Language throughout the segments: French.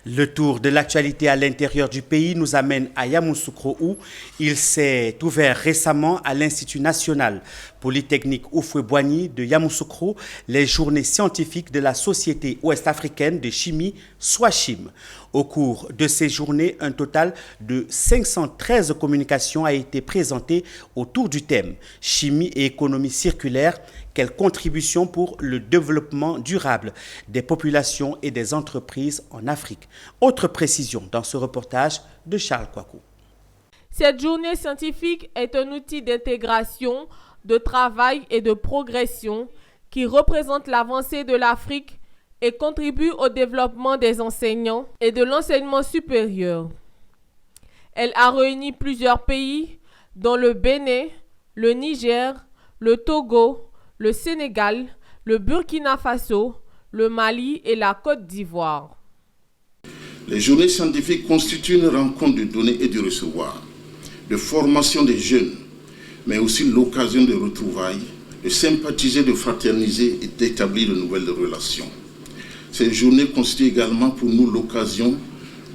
Le tour de l'actualité à l'intérieur du pays nous amène à Yamoussoukro où il s'est ouvert récemment à l'Institut national polytechnique Houphouët-Boigny de Yamoussoukro les journées scientifiques de la Société ouest-africaine de chimie SOACHIM. Au cours de ces journées, un total de 513 communications a été présentées autour du thème « Chimie et économie circulaire, quelle contribution pour le développement durable des populations et des entreprises en Afrique ?» Autre précision dans ce reportage de Charles Kouakou. Cette journée scientifique est un outil d'intégration, de travail et de progression qui représente l'avancée de l'Afrique et contribue au développement des enseignants et de l'enseignement supérieur. Elle a réuni plusieurs pays, dont le Bénin, le Niger, le Togo, le Sénégal, le Burkina Faso, le Mali et la Côte d'Ivoire. Les journées scientifiques constituent une rencontre de donner et de recevoir, de formation des jeunes, mais aussi l'occasion de retrouvailles, de sympathiser, de fraterniser et d'établir de nouvelles relations. Ces journées constituent également pour nous l'occasion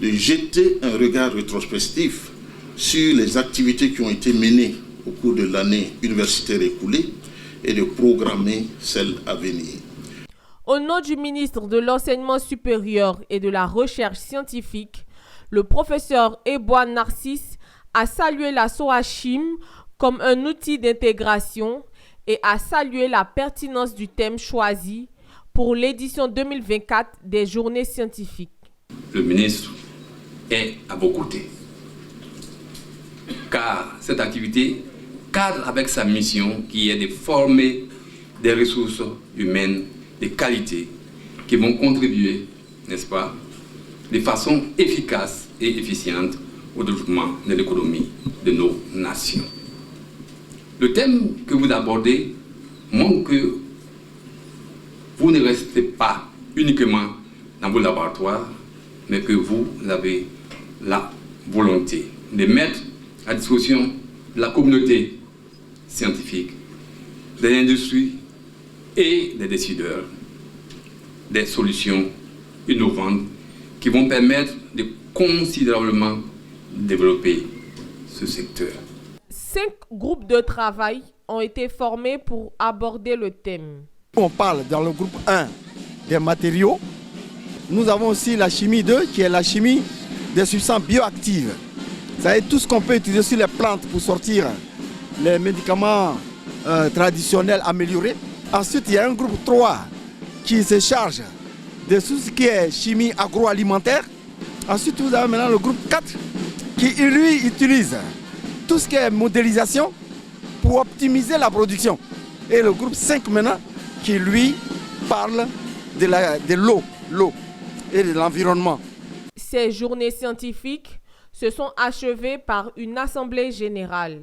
de jeter un regard rétrospectif sur les activités qui ont été menées au cours de l'année universitaire écoulée et de programmer celles à venir. Au nom du ministre de l'Enseignement supérieur et de la Recherche scientifique, le professeur Eboa Narcisse a salué la SOACHIM comme un outil d'intégration et a salué la pertinence du thème choisi pour l'édition 2024 des journées scientifiques. Le ministre est à vos côtés, car cette activité cadre avec sa mission qui est de former des ressources humaines de qualité qui vont contribuer, n'est-ce pas, de façon efficace et efficiente au développement de l'économie de nos nations. Le thème que vous abordez montre que vous ne restez pas uniquement dans vos laboratoires, mais que vous avez la volonté de mettre à disposition de la communauté scientifique, des industries et des décideurs des solutions innovantes qui vont permettre de considérablement développer ce secteur. 5 groupes de travail ont été formés pour aborder le thème. On parle dans le groupe 1 des matériaux. Nous avons aussi la chimie 2 qui est la chimie des substances bioactives. C'est tout ce qu'on peut utiliser sur les plantes pour sortir les médicaments traditionnels améliorés. Ensuite, il y a un groupe 3 qui se charge de tout ce qui est chimie agroalimentaire. Ensuite, vous avez maintenant le groupe 4 qui, lui, utilise tout ce qui est modélisation pour optimiser la production. Et le groupe 5 maintenant qui, lui, parle de l'eau et de l'environnement. Ces journées scientifiques se sont achevées par une assemblée générale.